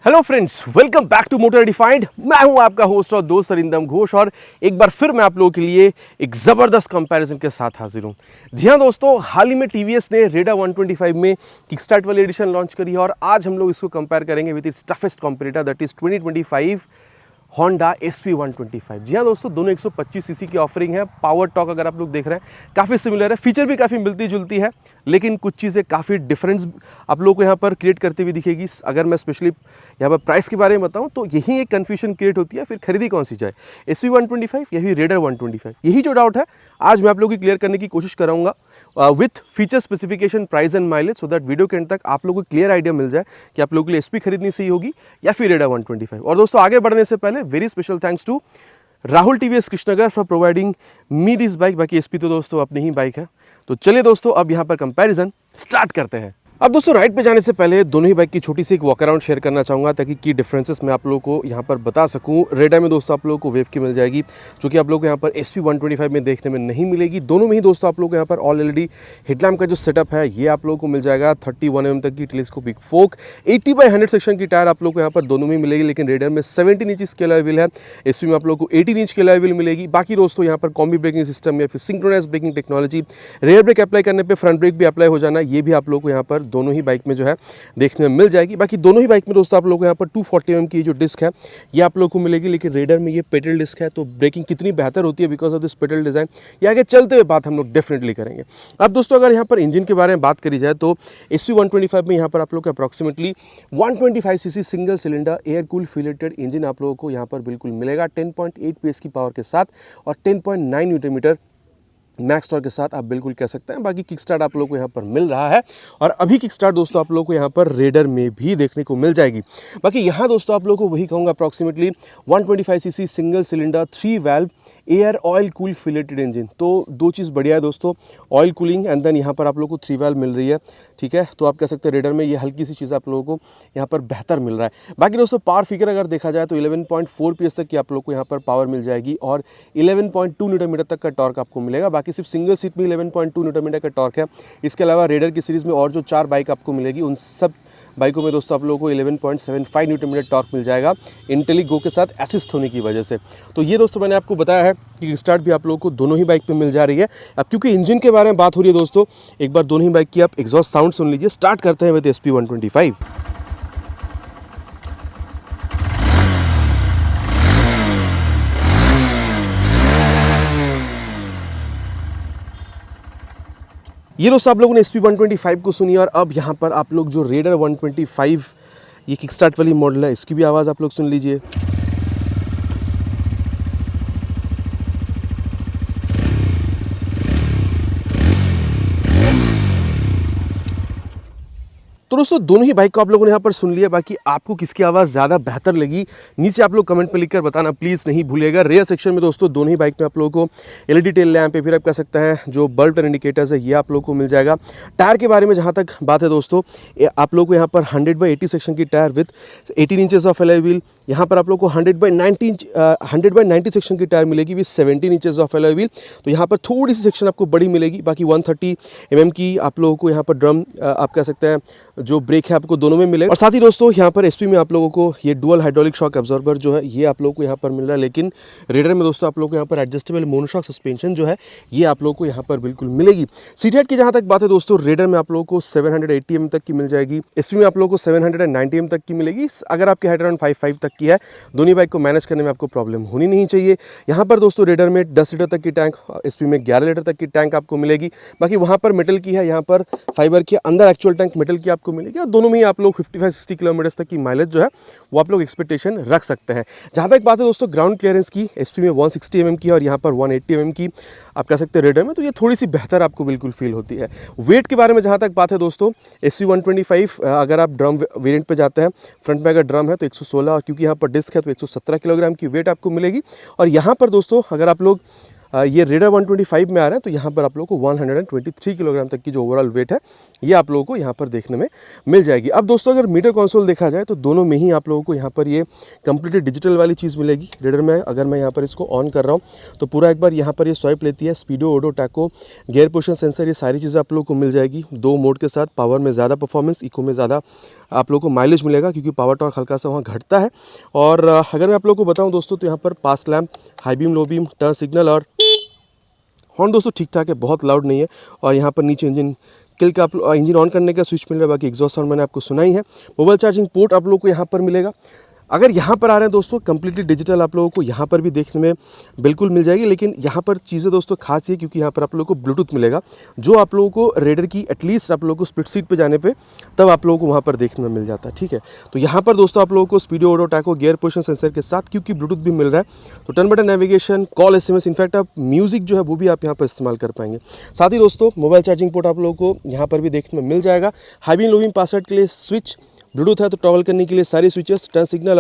Hello friends, welcome back to Motor Defined. मैं हूं आपका होस्ट और दोस्त अरिंदम घोष और एक बार फिर मैं आप लोगों के लिए एक ज़बरदस्त कंपैरिजन के साथ हाजिर हूं। जी हां दोस्तों, हाल ही में टीवीएस ने रेडा 125 में किकस्टार्ट वाली एडिशन लॉन्च करी है और आज हम लोग इसको कंपेयर करेंगे with its toughest competitor that is 2025 Honda SP125। जी हाँ दोस्तों, दोनों 125 सीसी की ऑफरिंग है। पावर टॉक अगर आप लोग देख रहे हैं काफ़ी सिमिलर है, फीचर भी काफ़ी मिलती जुलती है, लेकिन कुछ चीज़ें काफ़ी डिफरेंस आप लोगों को यहाँ पर क्रिएट करती हुई दिखेगी। अगर मैं स्पेशली यहाँ पर प्राइस के बारे में बताऊँ तो यही एक कन्फ्यूजन क्रिएट होती है, फिर खरीदी कौन सी जाए, SP125 या फिर रेडर 125। यही जो डाउट है आज मैं आप लोगों की क्लियर करने की कोशिश कराऊंगा with feature specification, price and mileage, so that video के एंड तक आप लोगों को क्लियर आइडिया मिल जाए कि आप लोगों के लिए SP खरीदनी सही होगी या फिर रेडा 125। और दोस्तों आगे बढ़ने से पहले very special thanks to Rahul TVS Krishnanagar for providing me this bike. बाकी SP तो दोस्तों अपनी ही बाइक है। तो चलिए दोस्तों अब यहाँ पर कंपैरिजन स्टार्ट करते हैं। अब दोस्तों राइड पे जाने से पहले दोनों ही बाइक की छोटी सी एक वॉक अराउंड शेयर करना चाहूँगा ताकि की डिफरेंसेस मैं आप लोगों को यहाँ पर बता सकूँ। रेडा में दोस्तों आप लोगों को वेव की मिल जाएगी जो कि आप लोगों को यहाँ पर SP125 में देखने में नहीं मिलेगी। दोनों में ही दोस्तों आप लोगों को यहाँ पर ऑल LED हेडलैम्प का जो सेटअप है ये आप लोगों को मिल जाएगा। 31 mm तक की टेलीस्कोपिक फोक, 80/100 सेक्शन की टायर आप लोगों को यहाँ पर दोनों में मिलेगी, लेकिन रेडर में 17 इंच की अलॉय व्हील है, SP में आप लोगों को 18 इंच की अलॉय व्हील मिलेगी। बाकी दोस्तों यहाँ पर कॉम्बी ब्रेकिंग सिस्टम या फिर synchronise braking technology, rear brake apply करने पर फ्रंट ब्रेक भी अप्लाई हो जाना, ये भी आप लोगों को यहाँ पर दोनों ही बाइक में जो है देखने में मिल जाएगी। बाकी दोनों ही बाइक में दोस्तों आप लोगों को यहाँ पर 240 mm की जो डिस्क है ये आप लोगों को मिलेगी, लेकिन रेडर में ये पेडल डिस्क है। तो ब्रेकिंग कितनी बेहतर होती है because of this pedal design, ये आगे चलते हुए बात हम लोग डेफिनेटली करेंगे। अब दोस्तों अगर यहाँ पर इंजन के बारे में बात करी जाए तो SP125 में यहाँ पर आप लोग को approximately 125 CC single cylinder air cool फ्यूलेटेड इंजन आप लोगों को यहाँ पर बिल्कुल मिलेगा 10.8 PS की पावर के साथ और 10.9 न्यूटन मीटर मैक्स टॉर्क के साथ आप बिल्कुल कह सकते हैं। बाकी किकस्टार्ट आप लोगों को यहाँ पर मिल रहा है और अभी किकस्टार्ट दोस्तों आप लोगों को यहाँ पर रेडर में भी देखने को मिल जाएगी। बाकी यहाँ दोस्तों आप लोगों को वही कहूँगा approximately 125 CC single cylinder 3 valve air oil cool फिलेटेड इंजन। तो दो चीज़ बढ़िया है दोस्तों, ऑयल कूलिंग एंड देन यहाँ पर आप लोगों को 3 वाल्व मिल रही है, ठीक है। तो आप कह सकते हैं रेडर में ये हल्की सी चीज़ आप लोगों को यहाँ पर बेहतर मिल रहा है। बाकी दोस्तों पावर फिगर अगर देखा जाए तो 11.4 PS तक की आप लोग को यहाँ पर पावर मिल जाएगी और 11.2 न्यूटन मीटर तक का टॉर्क आपको मिलेगा। बाकी सिर्फ सिंगल सीट में 11.2 न्यूटन मीटर का टॉर्क है। इसके अलावा रेडर की सीरीज़ में और जो 4 बाइक आपको मिलेगी उन सब बाइकों में दोस्तों आप लोगों को 11.75 न्यूटन मीटर टॉर्क मिल जाएगा इंटेलीगो के साथ असिस्ट होने की वजह से। तो ये दोस्तों मैंने आपको बताया है कि स्टार्ट भी आप लोगों को दोनों ही बाइक पे मिल जा रही है। अब क्योंकि इंजन के बारे में बात हो रही है दोस्तों, एक बार दोनों ही बाइक की आप एग्जॉस्ट साउंड सुन लीजिए। स्टार्ट करते हैं विद SP125। ये दोस्तों आप लोगों ने SP125 को सुनी और अब यहाँ पर आप लोग जो रेडर 125 ये किकस्टार्ट वाली मॉडल है इसकी भी आवाज़ आप लोग सुन लीजिए। तो दोस्तों दोनों ही बाइक को आप लोगों ने यहाँ पर सुन लिया। बाकी आपको किसकी आवाज़ ज़्यादा बेहतर लगी नीचे आप लोग कमेंट में लिखकर बताना प्लीज़ नहीं भूलिएगा। रेयर सेक्शन में दोस्तों दोनों ही बाइक में आप लोगों को LED टेल लैम्प या फिर आप कह सकते हैं जो बल्ब टर्न इंडिकेटर्स है ये आप लोगों को मिल जाएगा। टायर के बारे में जहाँ तक बात है दोस्तों, आप लोगों को यहाँ पर 100/80 सेक्शन की tyre with 18 inches of alloy wheel, यहाँ पर आप लोग को 100/90 सेक्शन की टायर मिलेगी with 17 inches of alloy wheel. तो यहाँ पर थोड़ी सी सेक्शन आपको बड़ी मिलेगी। बाकी 130 mm की आप लोगों को यहाँ पर ड्रम आप कह सकते हैं जो ब्रेक है आपको दोनों में मिलेगा। और साथ ही दोस्तों यहाँ पर SP में आप लोगों को ये डुअल हाइड्रोलिक शॉक एब्जॉर्बर जो है ये आप लोगों को यहाँ पर मिल रहा है, लेकिन रेडर में दोस्तों आप लोगों को यहाँ पर एडजस्टेबल मोनोशॉक सस्पेंशन जो है ये आप लोगों को यहाँ पर बिल्कुल मिलेगी। सीट हाइट की जहाँ तक बात है दोस्तों, रेडर में आप लोगों को 780 mm तक की मिल जाएगी, SP में आप लोगों को 790 mm तक की मिलेगी। अगर आपकी हाइट अराउंड 5'5" तक की है, दोनों बाइक को मैनेज करने में आपको प्रॉब्लम होनी नहीं चाहिए। यहाँ पर दोस्तों रेडर में 10 लीटर तक की टैंक, SP में 11 लीटर तक की टैंक आपको मिलेगी। बाकी वहाँ पर मेटल की है, यहाँ पर फाइबर के अंदर एक्चुअल टैंक मेटल की आपको मिलेगी और दोनों में ही आप लोग 55-60 किलोमीटर तक की माइलेज जो है वो आप लोग एक्सपेक्टेशन रख सकते हैं। जहाँ तक बात है दोस्तों ग्राउंड क्लियरेंस की, SP में 160 mm की और यहाँ पर 180 mm की आप कह सकते हैं रेडर में, तो ये थोड़ी सी बेहतर आपको बिल्कुल फील होती है। वेट के बारे में जहाँ तक बात है दोस्तों, SP125 अगर आप ड्रम वेरिएंट पे जाते हैं, फ्रंट में अगर ड्रम है तो 116 और क्योंकि यहाँ पर डिस्क है तो 117 किलोग्राम की वेट आपको मिलेगी। और यहाँ पर दोस्तों अगर आप लोग ये रेडर 125 में आ रहे हैं तो यहाँ पर आप लोगों को 123 किलोग्राम तक की जो ओवरऑल वेट है ये आप लोगों को यहाँ पर देखने में मिल जाएगी। अब दोस्तों अगर मीटर कंसोल देखा जाए तो दोनों में ही आप लोगों को यहाँ पर ये कंप्लीटली डिजिटल वाली चीज़ मिलेगी। रेडर में अगर मैं यहाँ पर इसको ऑन कर रहा हूँ तो पूरा एक बार यहाँ पर ये स्वाइप लेती है, स्पीडो, ओडो, टैको, गियर पोजिशन सेंसर, ये सारी चीज़ें आप लोगों को मिल जाएगी। 2 मोड के साथ, पावर में ज़्यादा परफॉर्मेंस, इको में ज़्यादा आप लोगों को माइलेज मिलेगा, क्योंकि पावर टॉर्क हल्का सा वहाँ घटता है। और अगर मैं आप लोगों को बताऊँ दोस्तों, तो यहाँ पर pass lamp, high beam, low beam, turn signal और हॉर्न दोस्तों ठीक ठाक है, बहुत लाउड नहीं है। और यहाँ पर नीचे इंजन किल का इंजन ऑन करने का स्विच मिल रहा है, बाकी एग्जॉस्ट साउंड मैंने आपको सुना ही है। मोबाइल चार्जिंग पोर्ट आप लोगों को यहाँ पर मिलेगा। अगर यहाँ पर आ रहे हैं दोस्तों, कम्प्लीटली डिजिटल आप लोगों को यहाँ पर भी देखने में बिल्कुल मिल जाएगी। लेकिन यहाँ पर चीज़ें दोस्तों खास ये, क्योंकि यहाँ पर आप लोगों को ब्लूटूथ मिलेगा, जो आप लोगों को रेडर की एटलीस्ट आप लोगों को स्प्लिट सीट पे जाने पे तब आप लोगों को वहाँ पर देखने में मिल जाता है। ठीक है, तो यहाँ पर दोस्तों आप लोगों को speedo, auto, tacho, gear position sensor के साथ क्योंकि ब्लूटूथ भी मिल रहा है, तो turn button navigation, call, SMS, in fact आप म्यूजिक जो है वो भी आप यहाँ पर इस्तेमाल कर पाएंगे। साथ ही दोस्तों मोबाइल चार्जिंग पोर्ट आप लोगों को यहाँ पर भी देखने में मिल जाएगा। High beam, low beam, password के लिए स्विच, ब्लूटूथ है तो टॉगल करने के लिए सारे स्विचेस, टर्न सिग्नल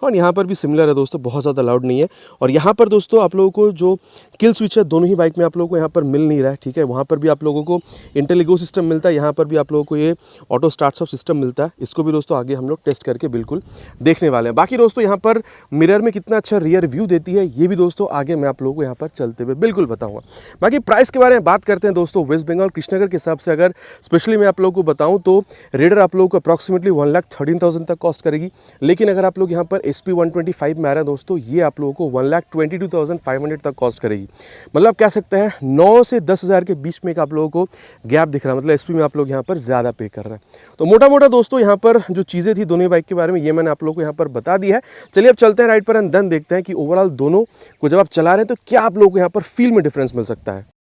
और यहाँ पर भी सिमिलर है दोस्तों, बहुत ज़्यादा लाउड नहीं है। और यहाँ पर दोस्तों आप लोगों को जो किल स्विच है दोनों ही बाइक में आप लोगों को यहाँ पर मिल नहीं रहा है। ठीक है, वहाँ पर भी आप लोगों को इंटेल इगो सिस्टम मिलता है, यहाँ पर भी आप लोगों को ये ऑटो स्टार्ट स्टॉप सिस्टम मिलता है। इसको भी दोस्तों आगे हम लोग टेस्ट करके बिल्कुल देखने वाले हैं। बाकी दोस्तों यहाँ पर मिरर में कितना अच्छा रियर व्यू देती है, ये भी दोस्तों आगे मैं आप लोगों को यहाँ पर चलते हुए बिल्कुल बताऊँगा। बाकी प्राइस के बारे में बात करते हैं दोस्तों। वेस्ट बंगाल कृष्णनगर के हिसाब से अगर स्पेशली मैं आप लोगों को बताऊँ तो रेडर आप लोगों को अप्रॉक्सीमेटली 1,13,000 तक कॉस्ट करेगी। लेकिन अगर आप लोग यहाँ पर SP 125 में आ रहे हैं दोस्तों, ये आप लोगों को 1,22,500 तक कॉस्ट करेगी। मतलब कह सकते हैं 9 से 10,000 के बीच में एक आप लोगों को गैप दिख रहा है, मतलब SP में आप लोग यहाँ पर ज़्यादा पे कर रहे हैं। तो मोटा मोटा दोस्तों यहाँ पर जो चीज़ें थी दोनों बाइक के बारे में, ये मैंने आप लोगों को यहाँ पर बता दी है। चलिए अब चलते हैं राइड पर एंड देन देखते हैं कि ओवरऑल दोनों को जब आप चला रहे हैं तो क्या आप लोगों को यहाँ पर फील में डिफरेंस मिल सकता है।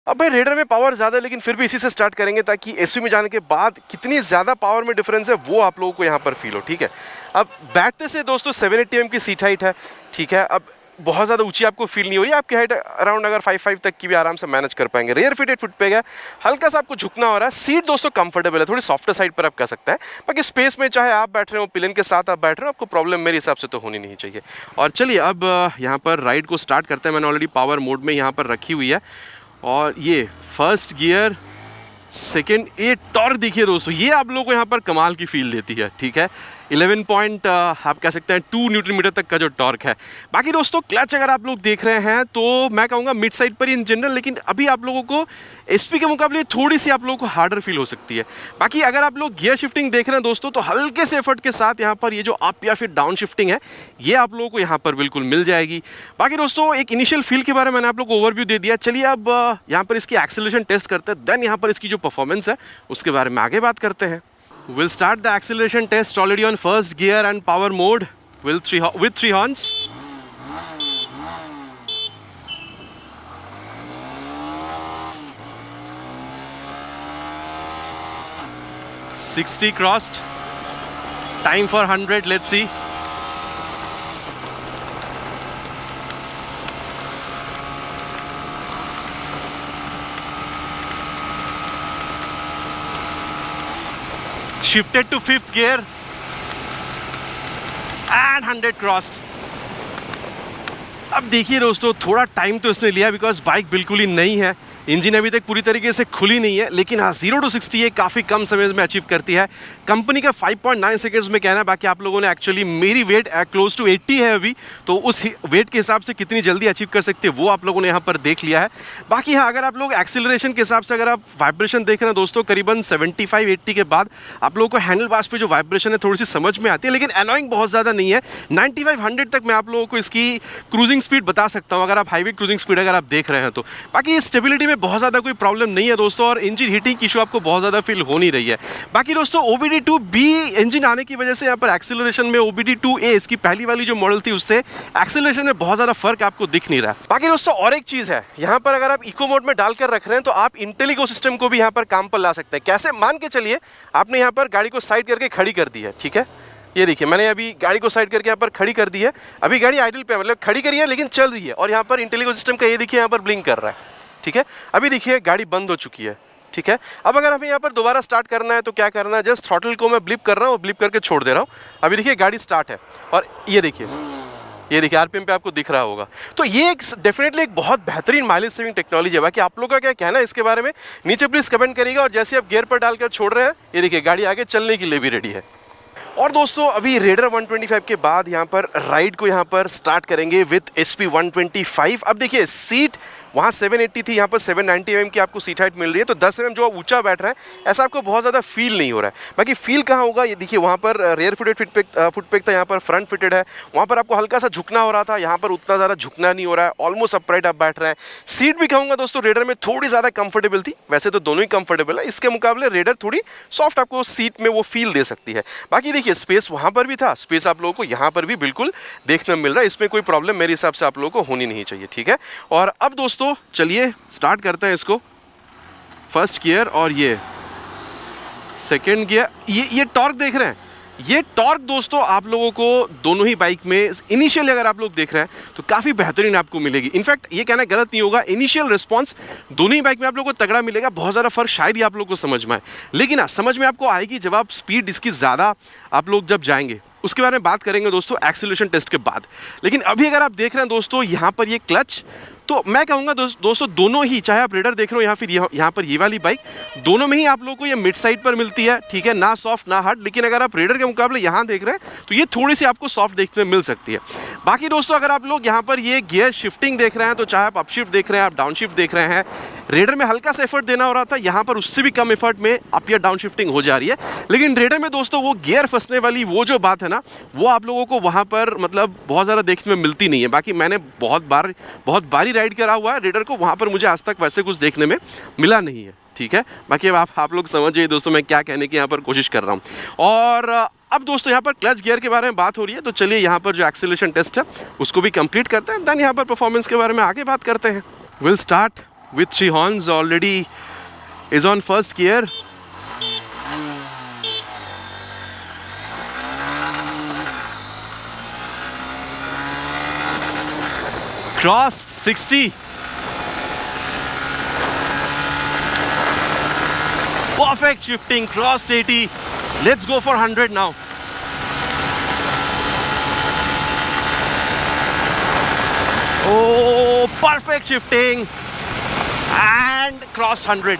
अब भाई रेडर में पावर ज़्यादा है, लेकिन फिर भी इसी से स्टार्ट करेंगे ताकि एसपी में जाने के बाद कितनी ज़्यादा पावर में डिफरेंस है वो आप लोगों को यहाँ पर फील हो। ठीक है, अब बैठते से दोस्तों 780 mm की सीट हाइट है। ठीक है, अब बहुत ज़्यादा ऊंची आपको फील नहीं हो रही है, आपकी हाइट अराउंड अगर 5'5" तक की भी आराम से मैनेज कर पाएंगे। रेयर फिट 8 फुट पे गया, हल्का सा आपको झुकना हो रहा है। सीट दोस्तों कंफर्टेबल है, थोड़ी सॉफ्टर साइड पर आप कह सकते हैं। बाकी स्पेस में चाहे आप बैठ रहे हो, पिलन के साथ आप बैठ रहे हो, आपको प्रॉब्लम मेरे हिसाब से तो होनी नहीं चाहिए। और चलिए अब यहाँ पर राइड को स्टार्ट करते हैं। मैंने ऑलरेडी पावर मोड में यहाँ पर रखी हुई है और ये फर्स्ट गियर, सेकेंड, ये टॉर्क देखिए दोस्तों, ये आप लोगों को यहाँ पर कमाल की फील देती है। ठीक है, 11 आप कह सकते हैं 2 न्यूटन मीटर तक का जो टॉर्क है। बाकी दोस्तों क्लच अगर आप लोग देख रहे हैं तो मैं कहूँगा मिड साइड पर ही इन जनरल, लेकिन अभी आप लोगों को एसपी के मुकाबले थोड़ी सी आप लोगों को हार्डर फील हो सकती है। बाकी अगर आप लोग गियर शिफ्टिंग देख रहे हैं दोस्तों, तो हल्के से एफर्ट के साथ यहाँ पर ये जो अप या फिर डाउन शिफ्टिंग है ये आप लोगों को यहाँ पर बिल्कुल मिल जाएगी। बाकी दोस्तों एक इनिशियल फील के बारे में मैंने आप लोग को ओवरव्यू दे दिया। चलिए अब यहाँ पर इसकी एक्सेलरेशन टेस्ट करते हैं, देन यहाँ पर इसकी जो परफॉर्मेंस है उसके बारे में आगे बात करते हैं। We'll start the acceleration test already on first gear and power mode with three horns. $60 crossed. Time for 100. Let's see. Shifted to 5th gear and 100 crossed. अब देखिए दोस्तों थोड़ा टाइम तो इसने लिया बिकॉज बाइक बिल्कुल ही नई है, इंजन अभी तक पूरी तरीके से खुली नहीं है। लेकिन हाँ 0 to 60 ये काफ़ी कम समय में अचीव करती है। कंपनी का 5.9 सेकेंड्स में कहना है। बाकी आप लोगों ने एक्चुअली मेरी वेट क्लोज टू 80 है अभी, तो उस वेट के हिसाब से कितनी जल्दी अचीव कर सकते हैं वो आप लोगों ने यहाँ पर देख लिया है। बाकी हाँ अगर आप लोग एक्सेलरेशन के हिसाब से अगर आप वाइब्रेशन देख रहे हैं दोस्तों, करीबन 75-80 के बाद आप लोगों को हैंडल बार्स पे जो वाइब्रेशन है थोड़ी सी समझ में आती है, लेकिन एनॉइंग बहुत ज़्यादा नहीं है। 95-100 तक मैं आप लोगों को इसकी क्रूजिंग स्पीड बता सकता हूँ अगर आप हाईवे क्रूजिंग स्पीड अगर आप देख रहे हैं तो। बाकी स्टेबिलिटी में बहुत ज़्यादा कोई प्रॉब्लम नहीं है दोस्तों, और इंजन हीटिंग इशू आपको बहुत ज़्यादा फील हो नहीं रही है। बाकी दोस्तों OBD2B इंजन आने की वजह से यहाँ पर एक्सेलरेशन में OBD2A इसकी पहली वाली जो मॉडल थी उससे एक्सेलरेशन में बहुत ज़्यादा फर्क आपको दिख नहीं रहा। बाकी दोस्तों और एक चीज़ है, यहाँ पर अगर आप इको मोड में डालकर रख रहे हैं तो आप इंटेल इको सिस्टम को भी यहाँ पर काम पर ला सकते हैं। कैसे, मान के चलिए आपने यहाँ पर गाड़ी को साइड करके खड़ी कर दी है। ठीक है, ये देखिए मैंने अभी गाड़ी को साइड करके यहाँ पर खड़ी कर दी है। अभी गाड़ी आइडल पे मतलब खड़ी करी है लेकिन चल रही है, और यहाँ पर इंटेल इको सिस्टम का ये देखिए यहाँ पर ब्लिंक कर रहा है। ठीक है, अभी देखिए गाड़ी बंद हो चुकी है। ठीक है, अब अगर हमें यहाँ पर दोबारा स्टार्ट करना है तो क्या करना है, जस्ट थ्रॉटल को मैं ब्लिप कर रहा हूँ, ब्लिप करके छोड़ दे रहा हूँ। अभी देखिए गाड़ी स्टार्ट है, और ये देखिए आरपीएम पे आपको दिख रहा होगा। तो ये एक डेफिनेटली एक बहुत बेहतरीन माइलेज सेविंग टेक्नोलॉजी है। बाकी आप लोगों का क्या कहना है इसके बारे में नीचे प्लीज़ कमेंट करिएगा। और जैसे आप गियर पर डालकर छोड़ रहे हैं, ये देखिए गाड़ी आगे चलने के लिए भी रेडी है। और दोस्तों अभी रेडर 125 के बाद यहाँ पर राइड को यहाँ पर स्टार्ट करेंगे विथ SP 125। अब देखिए सीट वहाँ 780 थी, यहाँ पर 790 mm की आपको सीट हाइट मिल रही है। तो 10 mm जो आप ऊंचा बैठ रहे हैं ऐसा आपको बहुत ज़्यादा फील नहीं हो रहा है। बाकी फील कहाँ होगा, ये देखिए वहाँ पर रेयर फिटेड फुटपेक था, यहाँ पर फ्रंट फिटेड है। वहाँ पर आपको हल्का सा झुकना हो रहा था, यहाँ पर उतना ज़्यादा झुकना नहीं हो रहा है, ऑलमोस्ट अपराइट आप बैठ रहे हैं। सीट भी कहूँगा दोस्तों रेडर में थोड़ी ज़्यादा कंफर्टेबल थी, वैसे तो दोनों ही कंफर्टेबल है, इसके मुकाबले रेडर थोड़ी सॉफ्ट आपको सीट में वो फील दे सकती है। बाकी देखिए स्पेस वहाँ पर भी था, स्पेस आप लोगों को यहाँ पर भी बिल्कुल देखने में मिल रहा है, इसमें कोई प्रॉब्लम मेरे हिसाब से आप लोगों को होनी नहीं चाहिए, ठीक है। और अब दोस्तों चलिए स्टार्ट करते हैं इसको। फर्स्ट गियर और ये सेकेंड गियर, ये टॉर्क देख रहे हैं, ये टॉर्क दोस्तों आप लोगों को दोनों ही बाइक में इनिशियली अगर आप लोग देख रहे हैं तो काफ़ी बेहतरीन आपको मिलेगी। इनफैक्ट ये कहना गलत नहीं होगा, इनिशियल रिस्पांस दोनों ही बाइक में आप लोगों को तगड़ा मिलेगा, बहुत ज़्यादा फर्क शायद ही आप लोग को समझ में आए, लेकिन समझ में आपको आएगी जब आप स्पीड इसकी ज़्यादा आप लोग जब जाएंगे, उसके बारे में बात करेंगे दोस्तों एक्सीलरेशन टेस्ट के बाद। लेकिन अभी अगर आप देख रहे हैं दोस्तों यहाँ पर ये क्लच, तो मैं कहूँगा दोस्तों दोनों ही, चाहे आप रेडर देख रहे हो या फिर यहाँ पर ये वाली बाइक, दोनों में ही आप लोगों को ये मिड साइड पर मिलती है, ठीक है, ना सॉफ्ट ना हार्ड। लेकिन अगर आप रेडर के मुकाबले यहाँ देख रहे हैं तो ये थोड़ी सी आपको सॉफ्ट देखने में मिल सकती है। बाकी दोस्तों अगर आप लोग यहाँ पर ये गियर शिफ्टिंग देख रहे हैं, तो चाहे आप अपशिफ्ट देख रहे हैं, आप डाउन शिफ्ट देख रहे हैं, रेडर में हल्का सा एफर्ट देना हो रहा था, यहाँ पर उससे भी कम एफर्ट में अप या डाउन शिफ्टिंग हो जा रही है। लेकिन रेडर में दोस्तों वो गियर फंसने वाली वो जो बात है ना, वो आप लोगों को वहाँ पर मतलब बहुत ज़्यादा देखने में मिलती नहीं है। बाकी मैंने बहुत बारी राइड करा हुआ है रेडर को, वहाँ पर मुझे आज तक वैसे कुछ देखने में मिला नहीं है, ठीक है। बाकी अब आप लोग समझिए दोस्तों मैं क्या कहने की यहाँ पर कोशिश कर रहा हूँ। और अब दोस्तों यहाँ पर क्लच गियर के बारे में बात हो रही है, तो चलिए यहाँ पर जो एक्सीलरेशन टेस्ट है उसको भी कंप्लीट करते हैं, देन यहाँ पर परफॉर्मेंस के बारे में आगे बात करते हैं। Will start with 3 horns, already is on first gear. Cross 60. Perfect shifting, crossed 80. Let's go for 100 now. Oh, perfect shifting. And cross 100।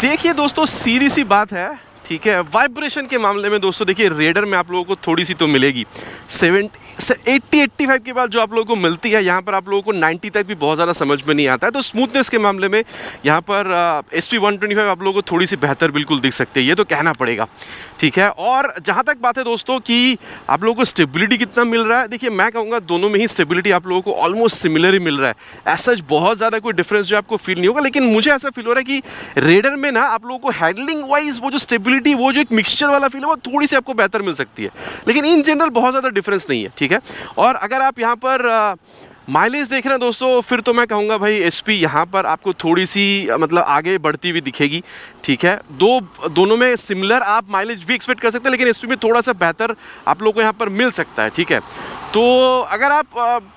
देखिए दोस्तों सीधी सी बात है, ठीक है, वाइब्रेशन के मामले में दोस्तों देखिए रेडर में आप लोगों को थोड़ी सी तो मिलेगी, 80-85 के बाद जो आप लोगों को मिलती है, यहाँ पर आप लोगों को 90 तक भी बहुत ज़्यादा समझ में नहीं आता है। तो स्मूथनेस के मामले में यहाँ पर SP 125 आप लोगों को थोड़ी सी बेहतर बिल्कुल दिख सकती है, ये तो कहना पड़ेगा, ठीक है। और जहाँ तक बात है दोस्तों कि आप लोगों को स्टेबिलिटी कितना मिल रहा है, देखिए मैं कहूँगा दोनों में ही स्टेबिलिटी आप लोगों को ऑलमोस्ट सिमिलर ही मिल रहा है। ऐसा बहुत ज़्यादा कोई डिफरेंस जो आपको फील नहीं होगा, लेकिन मुझे ऐसा फील हो रहा है कि रेडर में ना आप लोगों को हैंडलिंग वाइज वो जो स्टेबिलिटी, वो जो एक मिक्सचर वाला फील है, वो थोड़ी सी आपको बेहतर मिल सकती है, लेकिन इन जनरल बहुत ज़्यादा डिफरेंस नहीं है, ठीक है। और अगर आप यहाँ पर माइलेज देख रहे हैं दोस्तों, फिर तो मैं कहूँगा भाई SP यहाँ पर आपको थोड़ी सी मतलब आगे बढ़ती हुई दिखेगी, ठीक है। दोनों में सिमिलर आप माइलेज भी एक्सपेक्ट कर सकते हैं, लेकिन SP में थोड़ा सा बेहतर आप लोगों को यहाँ पर मिल सकता है, ठीक है। तो अगर आप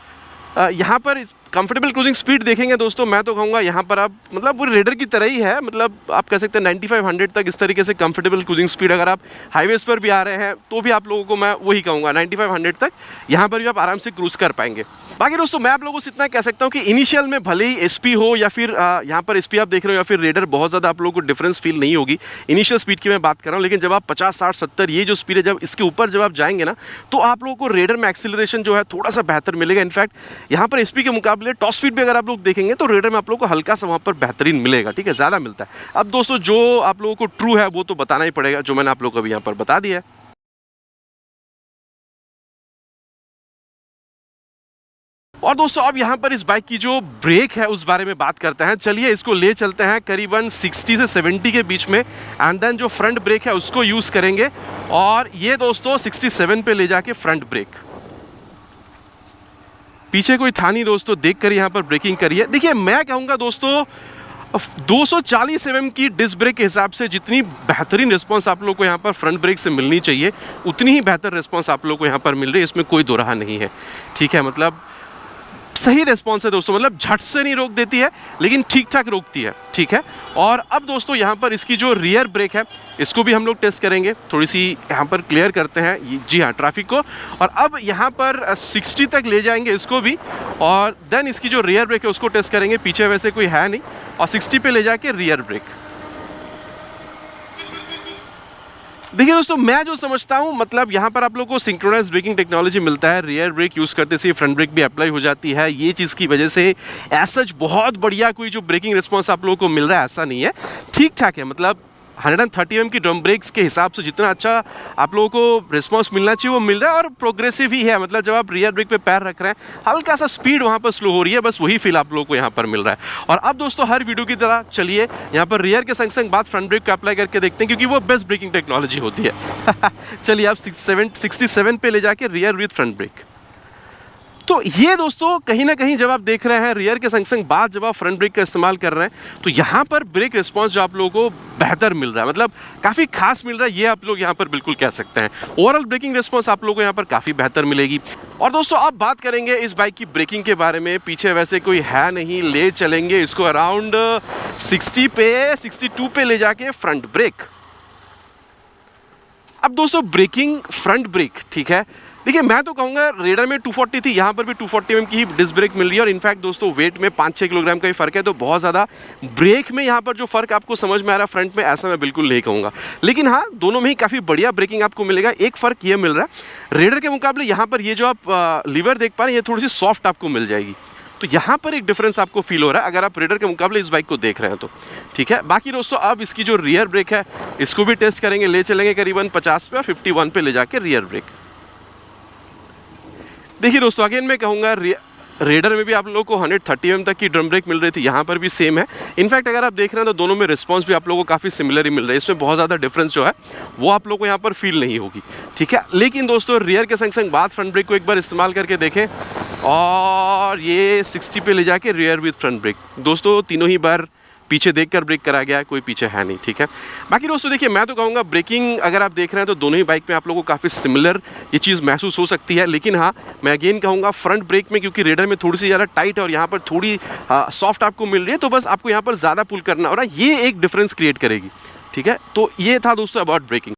यहाँ पर कंफर्टेबल क्रूजिंग स्पीड देखेंगे दोस्तों, मैं तो कहूँगा यहाँ पर आप मतलब वो रेडर की तरह ही है, मतलब आप कह सकते हैं 95-100 तक इस तरीके से कंफर्टेबल क्रूजिंग स्पीड। अगर आप हाईवेज पर भी आ रहे हैं तो भी आप लोगों को मैं वही कहूँगा 95-100 तक यहाँ पर भी आप आराम से क्रूज कर पाएंगे। बाकी दोस्तों मैं आप लोगों से इतना कह सकता हूँ कि इनिशियल में भले ही SP हो या फिर यहाँ पर SP आप देख रहे हो या फिर रेडर, बहुत ज़्यादा आप लोगों को डिफरेंस फील नहीं होगी इनिशियल स्पीड की मैं बात कर रहा हूँ। लेकिन जब आप 50, 60, 70 ये जो स्पीड है, जब इसके ऊपर जब आप जाएंगे ना, तो आप लोगों को रेडर में एक्सीलरेशन जो है थोड़ा सा बेहतर मिलेगा। इनफैक्ट यहाँ पर SP के मुकाबले टॉप स्पीड भी अगर आप लोग देखेंगे तो रेडर में आप लोगों को हल्का सा वहाँ पर बेहतरीन मिलेगा, ठीक है, ज़्यादा मिलता है। अब दोस्तों जो आप लोगों को ट्रू है वो तो बताना ही पड़ेगा, जो मैंने आप लोगों को अभी यहाँ पर बता दिया है। और दोस्तों अब यहाँ पर इस बाइक की जो ब्रेक है उस बारे में बात करते हैं। चलिए इसको ले चलते हैं करीबन 60 से 70 के बीच में, एंड देन जो फ्रंट ब्रेक है उसको यूज़ करेंगे। और ये दोस्तों 67 पे ले जाके फ्रंट ब्रेक, पीछे कोई था नहीं दोस्तों, देख कर यहाँ पर ब्रेकिंग करिए। देखिए मैं कहूँगा दोस्तों 240 mm की डिस्क ब्रेक के हिसाब से जितनी बेहतरीन रिस्पांस आप लोग को यहाँ पर फ्रंट ब्रेक से मिलनी चाहिए, उतनी ही बेहतर रिस्पांस आप लोग को यहाँ पर मिल रही है, इसमें कोई दो राह नहीं है, ठीक है। मतलब सही रिस्पॉन्स है दोस्तों, मतलब झट से नहीं रोक देती है लेकिन ठीक ठाक रोकती है, ठीक है। और अब दोस्तों यहाँ पर इसकी जो रियर ब्रेक है इसको भी हम लोग टेस्ट करेंगे, थोड़ी सी यहाँ पर क्लियर करते हैं, जी हाँ, ट्रैफिक को। और अब यहाँ पर 60 तक ले जाएंगे इसको भी, और देन इसकी जो रियर ब्रेक है उसको टेस्ट करेंगे। पीछे वैसे कोई है नहीं, और 60 पे ले जाके रियर ब्रेक। देखिए दोस्तों, मैं जो समझता हूँ मतलब यहाँ पर आप लोगों को सिंक्रोनाइज ब्रेकिंग टेक्नोलॉजी मिलता है, रियर ब्रेक यूज़ करते से फ्रंट ब्रेक भी अप्लाई हो जाती है। ये चीज़ की वजह से ऐसा बहुत बढ़िया कोई जो ब्रेकिंग रिस्पॉन्स आप लोगों को मिल रहा है ऐसा नहीं है, ठीक ठाक है। मतलब 130 mm की ड्रम ब्रेक्स के हिसाब से जितना अच्छा आप लोगों को रिस्पॉन्स मिलना चाहिए वो मिल रहा है, और प्रोग्रेसिव ही है। मतलब जब आप रियर ब्रेक पे पैर रख रहे हैं हल्का सा स्पीड वहाँ पर स्लो हो रही है, बस वही फील आप लोगों को यहाँ पर मिल रहा है। और अब दोस्तों हर वीडियो की तरह चलिए यहाँ पर रियर के संग संग बात फ्रंट ब्रेक को अप्लाई करके देखते हैं, क्योंकि वो बेस्ट ब्रेकिंग टेक्नोलॉजी होती है। चलिए आप 67 पे ले जाके रियर विथ फ्रंट ब्रेक। तो ये दोस्तों कहीं ना कहीं जब आप देख रहे हैं रियर के संग संग बात जब आप फ्रंट ब्रेक का इस्तेमाल कर रहे हैं तो यहाँ पर ब्रेक रिस्पांस जो आप लोगों को बेहतर मिल रहा है, मतलब काफ़ी खास मिल रहा है, ये आप लोग यहाँ पर बिल्कुल कह सकते हैं। ओवरऑल ब्रेकिंग रिस्पांस आप लोगों को यहाँ पर काफ़ी बेहतर मिलेगी। और दोस्तों अब बात करेंगे इस बाइक की ब्रेकिंग के बारे में। पीछे वैसे कोई है नहीं, ले चलेंगे इसको अराउंड 62 पे ले जाके फ्रंट ब्रेक। अब दोस्तों ब्रेकिंग फ्रंट ब्रेक ठीक है, देखिए मैं तो कहूँगा रेडर में 240 थी, यहाँ पर भी 240 mm की ही डिस्क ब्रेक मिल रही है। और इनफैक्ट दोस्तों वेट में 5-6 किलोग्राम का ही फ़र्क है, तो बहुत ज़्यादा ब्रेक में यहाँ पर जो फ़र्क आपको समझ में आ रहा है फ्रंट में, ऐसा मैं बिल्कुल नहीं कहूँगा। लेकिन हाँ, दोनों में ही काफ़ी बढ़िया ब्रेकिंग आपको मिलेगा। एक फ़र्क ये मिल रहा है, रेडर के मुकाबले यहाँ पर ये जो आप लीवर देख पा रहे हैं ये थोड़ी सी सॉफ्ट आपको मिल जाएगी, तो यहाँ पर एक डिफरेंस आपको फील हो रहा है अगर आप रेडर के मुकाबले इस बाइक को देख रहे हैं तो। ठीक है, बाकी दोस्तों अब इसकी जो रियर ब्रेक है इसको भी टेस्ट करेंगे, ले चलेंगे करीबन 50 पे और 51 पे ले जाके रियर ब्रेक। देखिए दोस्तों अगेन मैं कहूँगा रेडर में भी आप लोगों को 130 mm तक की ड्रम ब्रेक मिल रही थी, यहाँ पर भी सेम है। इनफैक्ट अगर आप देख रहे हैं तो दोनों में रिस्पांस भी आप लोगों को काफ़ी सिमिलर ही मिल रहा है, इसमें बहुत ज़्यादा डिफरेंस जो है वो आप लोगों को यहाँ पर फील नहीं होगी। ठीक है, लेकिन दोस्तों रियर के संग संग बात फ्रंट ब्रेक को एक बार इस्तेमाल करके देखें, और ये 60 पे ले जाके रियर विथ फ्रंट ब्रेक। दोस्तों तीनों ही बार पीछे देखकर ब्रेक करा गया है, कोई पीछे है नहीं। ठीक है, बाकी दोस्तों देखिए मैं तो कहूँगा ब्रेकिंग अगर आप देख रहे हैं तो दोनों ही बाइक में आप लोगों को काफ़ी सिमिलर ये चीज़ महसूस हो सकती है। लेकिन हाँ, मैं अगेन कहूँगा फ्रंट ब्रेक में क्योंकि रेडर में थोड़ी सी ज़्यादा टाइट है और यहाँ पर थोड़ी सॉफ्ट आपको मिल रही है, तो बस आपको यहाँ पर ज़्यादा पुल करना हो रहा है, ये एक डिफरेंस क्रिएट करेगी। ठीक है, तो ये था दोस्तों अबाउट ब्रेकिंग।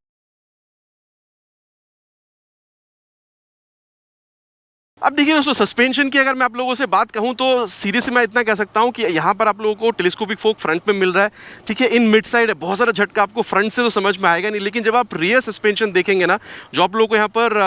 अब देखिए दोस्तों सस्पेंशन की अगर मैं आप लोगों से बात कहूं तो सीधे से मैं इतना कह सकता हूं कि यहाँ पर आप लोगों को टेलीस्कोपिक फोक फ्रंट में मिल रहा है। ठीक है, इन मिड साइड है, बहुत सारा झटका आपको फ्रंट से तो समझ में आएगा नहीं, लेकिन जब आप रियर सस्पेंशन देखेंगे ना, जो आप लोगों को यहाँ पर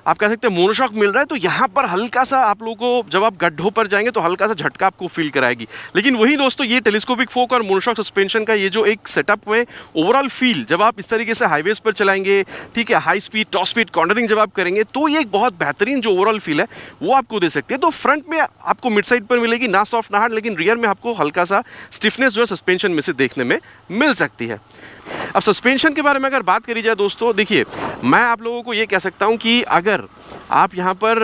आप कह सकते हैं मोनोशॉक मिल रहा है, तो यहाँ पर हल्का सा आप लोगों को जब आप गड्ढों पर जाएंगे तो हल्का सा झटका आपको फील कराएगी। लेकिन वही दोस्तों ये टेलीस्कोपिक फोक और मोनोशॉक सस्पेंशन का ये जो एक सेटअप में ओवरऑल फील जब आप इस तरीके से हाईवेज पर चलाएंगे, ठीक है, high speed top speed cornering जब आप करेंगे, तो ये एक बहुत बेहतरीन जो ओवरऑल फील है वो आपको दे सकती है। तो फ्रंट में आपको मिड साइड पर मिलेगी ना सॉफ्ट ना हार्ड, लेकिन रियर में आपको हल्का सा स्टिफनेस जो है सस्पेंशन में से देखने में मिल सकती है। अब सस्पेंशन के बारे में अगर बात करी जाए दोस्तों, देखिए मैं आप लोगों को ये कह सकता हूँ कि अगर आप यहाँ पर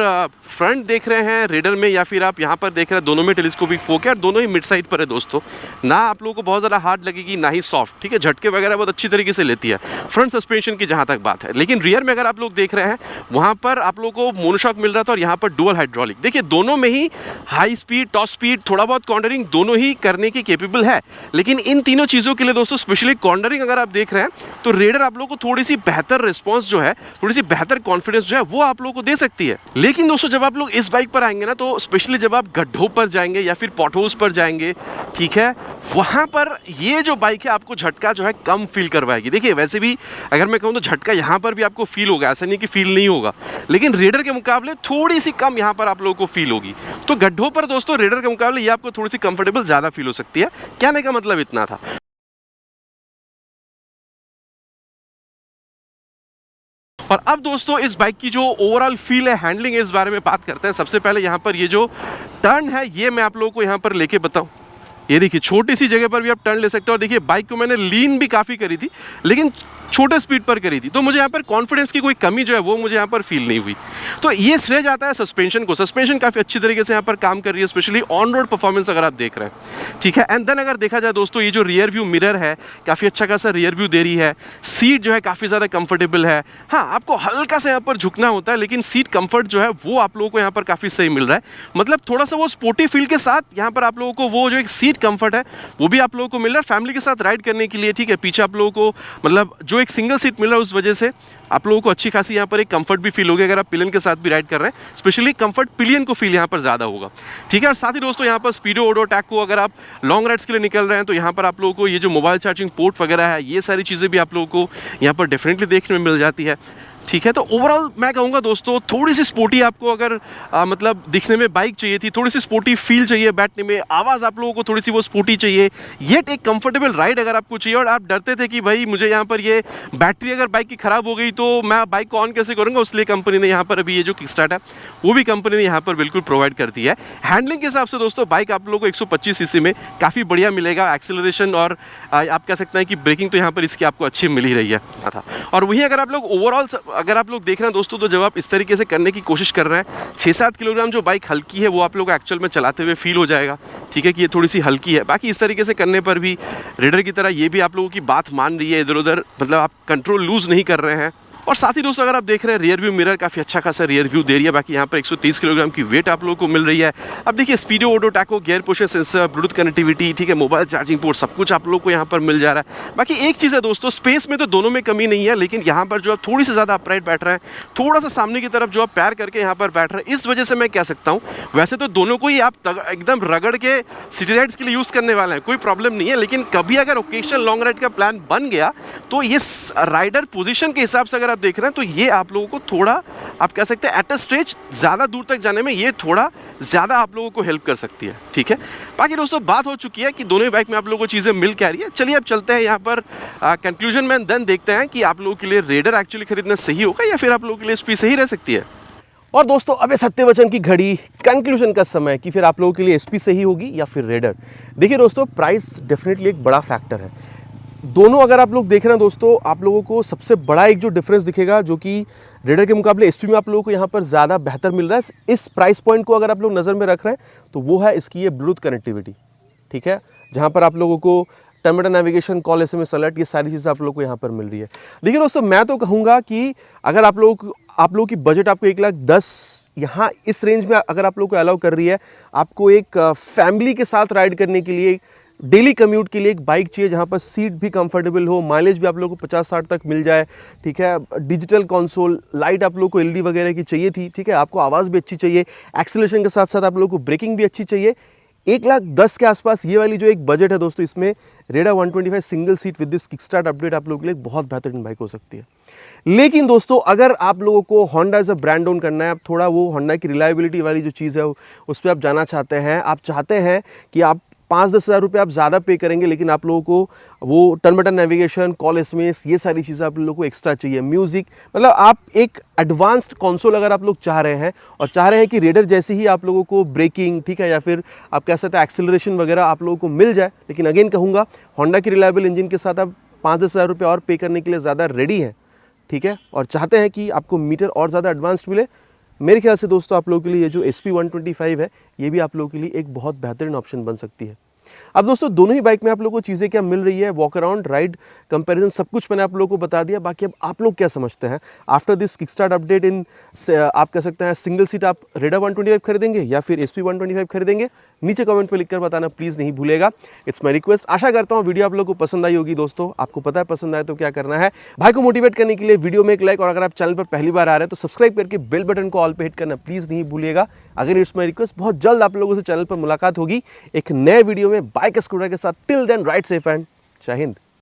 फ्रंट देख रहे हैं रेडर में या फिर आप यहाँ पर देख रहे हैं, दोनों में टेलीस्कोपिक फोक है और दोनों ही मिड साइड पर है दोस्तों, ना आप लोगों को बहुत ज़्यादा हार्ड लगेगी ना ही सॉफ्ट। ठीक है, झटके वगैरह बहुत अच्छी तरीके से लेती है फ्रंट सस्पेंशन की जहाँ तक बात है। लेकिन रियर में अगर आप लोग देख रहे हैं वहाँ पर आप लोगों को मोनोशॉक मिल रहा था और यहाँ पर डुअल हाइड्रोलिक। देखिए दोनों में ही हाई स्पीड टॉप स्पीड थोड़ा बहुत कॉर्नरिंग दोनों ही करने की केपेबल है, लेकिन इन तीनों चीज़ों के लिए दोस्तों स्पेशली कॉर्नरिंग अगर आप देख रहे हैं तो रेडर आप लोगों को थोड़ी सी बेहतर रिस्पॉन्स जो है, थोड़ी सी बेहतर कॉन्फिडेंस जो है वो आप लोगों को दे सकती है। लेकिन दोस्तों जब आप लोग इस बाइक पर आएंगे ना, तो स्पेशली जब आप गड्ढों पर जाएंगे या फिर पॉटहोल्स पर जाएंगे, ठीक है, वहां पर ये जो बाइक है आपको झटका जो है कम फील करवाएगी। देखिए वैसे भी अगर मैं कहूँ तो झटका यहाँ पर भी आपको फील होगा, ऐसा नहीं कि फील नहीं होगा, लेकिन रेडर के मुकाबले थोड़ी सी कम यहाँ पर आप लोगों को फील होगी। तो गड्ढों पर दोस्तों रेडर के मुकाबले ये आपको थोड़ी सी कंफर्टेबल ज़्यादा फील हो सकती है। कहने का मतलब इतना था। और अब दोस्तों इस बाइक की जो ओवरऑल फील है, हैंडलिंग है, इस बारे में बात करते हैं। सबसे पहले यहाँ पर ये जो टर्न है ये मैं आप लोगों को यहाँ पर लेके बताऊँ। ये देखिए छोटी सी जगह पर भी आप टर्न ले सकते हो, और देखिए बाइक को मैंने लीन भी काफ़ी करी थी लेकिन छोटे स्पीड पर करी थी, तो मुझे यहाँ पर कॉन्फिडेंस की कोई कमी जो है वो मुझे यहाँ पर फील नहीं हुई। तो ये श्रेय जाता है सस्पेंशन को। सस्पेंशन काफ़ी अच्छी तरीके से यहाँ पर काम कर रही है, स्पेशली ऑन रोड परफॉर्मेंस अगर आप देख रहे हैं। ठीक है, एंड देन अगर देखा जाए दोस्तों ये जो रियर व्यू मिरर है काफ़ी अच्छा खासा रियर व्यू दे रही है। सीट जो है काफ़ी ज़्यादा कंफर्टेबल है। हाँ, आपको हल्का सा यहाँ पर झुकना होता है, लेकिन सीट कंफर्ट जो है वो आप लोगों को यहाँ पर काफ़ी सही मिल रहा है। मतलब थोड़ा सा वो स्पोर्टी फील के साथ यहाँ पर आप लोगों को वो जो एक सीट सीट कंफर्ट है वो भी आप लोगों को मिल रहा है फैमिली के साथ राइड करने के लिए, ठीक है। पीछे आप लोगों को मतलब जो एक सिंगल सीट मिल रहा है उस वजह से आप लोगों को अच्छी खासी यहाँ पर एक कंफर्ट भी फील होगी अगर आप पिलियन के साथ भी राइड कर रहे हैं, स्पेशली कंफर्ट पिलियन को फील यहाँ पर ज़्यादा होगा, ठीक है। और साथ ही दोस्तों यहाँ पर स्पीडो ओडो टैको अगर आप लॉन्ग राइड्स के लिए निकल रहे हैं तो यहाँ पर आप लोगों को ये जो मोबाइल चार्जिंग पोर्ट वगैरह है ये सारी चीज़ें भी आप लोगों को यहाँ पर डेफिनेटली देखने में मिल जाती है, ठीक है। तो ओवरऑल मैं कहूँगा दोस्तों थोड़ी सी स्पोर्टी आपको अगर मतलब दिखने में बाइक चाहिए थी, थोड़ी सी स्पोर्टी फील चाहिए बैठने में, आवाज़ आप लोगों को थोड़ी सी वो स्पोर्टी चाहिए, येट एक कंफर्टेबल राइड अगर आपको चाहिए और आप डरते थे कि भाई मुझे यहाँ पर ये बैटरी अगर बाइक की ख़राब हो गई तो मैं बाइक को ऑन कैसे करूँगा, उसलिए कंपनी ने यहाँ पर अभी ये जो किकस्टार्ट है वो भी कंपनी ने यहाँ पर बिल्कुल प्रोवाइड करती है। हैंडलिंग के हिसाब से दोस्तों बाइक आप लोगों को 125 सीसी में काफ़ी बढ़िया मिलेगा, एक्सेलरेशन और आप कह सकते हैं कि ब्रेकिंग तो यहाँ पर इसकी आपको अच्छी मिल ही रही है था। और वहीं अगर आप लोग ओवरऑल अगर आप लोग देख रहे हैं दोस्तों तो जब आप इस तरीके से करने की कोशिश कर रहे हैं 6-7 किलोग्राम जो बाइक हल्की है वो आप लोग एक्चुअल में चलाते हुए फील हो जाएगा, ठीक है, कि ये थोड़ी सी हल्की है। बाकी इस तरीके से करने पर भी रेडर की तरह ये भी आप लोगों की बात मान रही है, इधर उधर मतलब आप कंट्रोल लूज़ नहीं कर रहे हैं। और साथ ही दोस्तों अगर आप देख रहे हैं रियर व्यू मिरर काफ़ी अच्छा खासा रियर व्यू दे रही है, बाकी यहाँ पर 130 किलोग्राम की वेट आप लोगों को मिल रही है। अब देखिए speedo auto tacho gear position sensor Bluetooth connectivity, ठीक है, मोबाइल चार्जिंग पोर्ट सब कुछ आप लोग को यहाँ पर मिल जा रहा है। बाकी एक चीज़ है दोस्तों स्पेस में तो दोनों में कमी नहीं है, लेकिन यहाँ पर जो आप थोड़ी सी ज़्यादा अपराइट बैठ रहे हैं, थोड़ा सा सामने की तरफ जो आप पैर करके यहाँ पर बैठ रहे हैं, इस वजह से मैं कह सकता हूँ वैसे तो दोनों को ही आप एकदम रगड़ के सिटी राइड्स के लिए यूज़ करने वाले हैं, कोई प्रॉब्लम नहीं है। लेकिन कभी अगर ओकेशनल लॉन्ग राइड का प्लान बन गया तो ये राइडर पोजीशन के हिसाब से अगर आप देख रहे हैं तो ये आप लोगों को थोड़ा आप कह सकते हैं एट अ स्ट्रेच ज़्यादा दूर तक जाने में ये थोड़ा ज़्यादा आप लोगों को हेल्प कर सकती है, ठीक है। बाकी दोस्तों बात हो चुकी है कि दोनों ही बाइक में आप लोगों को चीज़ें मिल क्या रही है। चलिए अब चलते हैं यहाँ पर कंक्लूजन में, देन देखते हैं कि आप लोगों के लिए रेडर एक्चुअली खरीदना सही होगा या फिर आप लोगों के लिए एसपी सही रह सकती है। और दोस्तों अब सत्यवचन की घड़ी, कंक्लूजन का समय कि फिर आप लोगों के लिए एसपी सही होगी या फिर रेडर। देखिए दोस्तों प्राइस डेफिनेटली एक बड़ा फैक्टर है। दोनों अगर आप लोग देख रहे हैं दोस्तों आप लोगों को सबसे बड़ा एक जो डिफरेंस दिखेगा जो कि रेडर के मुकाबले एसपी में आप लोगों को यहाँ पर ज़्यादा बेहतर मिल रहा है, इस प्राइस पॉइंट को अगर आप लोग नज़र में रख रहे हैं तो वो है इसकी ये ब्लूटूथ कनेक्टिविटी, ठीक है, जहाँ पर आप लोगों को terminal navigation, call, SMS alert, ये सारी चीज़ें आप लोगों को यहाँ पर मिल रही है। देखिए दोस्तों मैं तो कहूँगा कि अगर आप लोगों की बजट आपको 1,10,000 यहाँ इस रेंज में अगर आप लोग को अलाउ कर रही है, आपको एक फैमिली के साथ राइड करने के लिए, डेली कम्यूट के लिए एक बाइक चाहिए जहाँ पर सीट भी कंफर्टेबल हो, माइलेज भी आप लोगों को 50-60 तक मिल जाए, ठीक है, डिजिटल कंसोल, लाइट आप लोगों को LED वगैरह की चाहिए थी, ठीक है, आपको आवाज़ भी अच्छी चाहिए, एक्सेलरेशन के साथ साथ आप लोगों को ब्रेकिंग भी अच्छी चाहिए, 1,10,000 के आसपास ये वाली जो एक बजट है दोस्तों, इसमें रेडा 125 single seat with this kickstart update आप लोगों के लिए बहुत बेहतरीन बाइक हो सकती है। लेकिन दोस्तों अगर आप लोगों को Honda as a brand own करना है, आप थोड़ा वो होंडा की रिलायबिलिटी वाली जो चीज़ है उस पर आप जाना चाहते हैं, आप चाहते हैं कि आप 5-10 हज़ार रुपये आप ज़्यादा पे करेंगे लेकिन आप लोगों को वो turn button navigation, call, SMS, ये सारी चीज़ें आप लोगों को एक्स्ट्रा चाहिए, म्यूज़िक, मतलब आप एक एडवांस्ड कंसोल अगर आप लोग चाह रहे हैं और चाह रहे हैं कि रेडर जैसे ही आप लोगों को ब्रेकिंग, ठीक है, या फिर आप कह सकते हैं एक्सेलरेशन वगैरह आप लोगों को मिल जाए, लेकिन अगेन कहूँगा होंडा की रिलायबल इंजन के साथ आप 5-10 हज़ार रुपये और पे करने के लिए ज़्यादा रेडी हैं, ठीक है, और चाहते हैं कि आपको मीटर और ज़्यादा एडवांस्ड मिले, मेरे ख्याल से दोस्तों आप लोगों के लिए ये जो SP 125 है ये भी आप लोगों के लिए एक बहुत बेहतरीन ऑप्शन बन सकती है। अब दोस्तों दोनों ही बाइक में आप लोगों को चीज़ें क्या मिल रही है, वॉक अराउंड, राइड, कंपैरिजन, सब कुछ मैंने आप लोगों को बता दिया। बाकी अब आप लोग क्या समझते हैं after this kickstart update in आप कह सकते हैं सिंगल सीट आप रेडा 125 खरीदेंगे या फिर SP 125 खरीदेंगे, नीचे कमेंट पे लिखकर बताना प्लीज़ नहीं भूलेगा, इट्स माई रिक्वेस्ट। आशा करता हूँ वीडियो आप लोगों को पसंद आई होगी। दोस्तों आपको पता है पसंद आए तो क्या करना है, भाई को मोटिवेट करने के लिए वीडियो में एक लाइक, और अगर आप चैनल पर पहली बार आ रहे हैं तो सब्सक्राइब करके बेल बटन को ऑल पे हिट करना प्लीज़ नहीं भूलिएगा। अगर इट्स माई रिक्वेस्ट, बहुत जल्द आप लोगों से चैनल पर मुलाकात होगी एक नए वीडियो में बाइक स्कूटर के साथ। Till then ride safe and जय हिंद।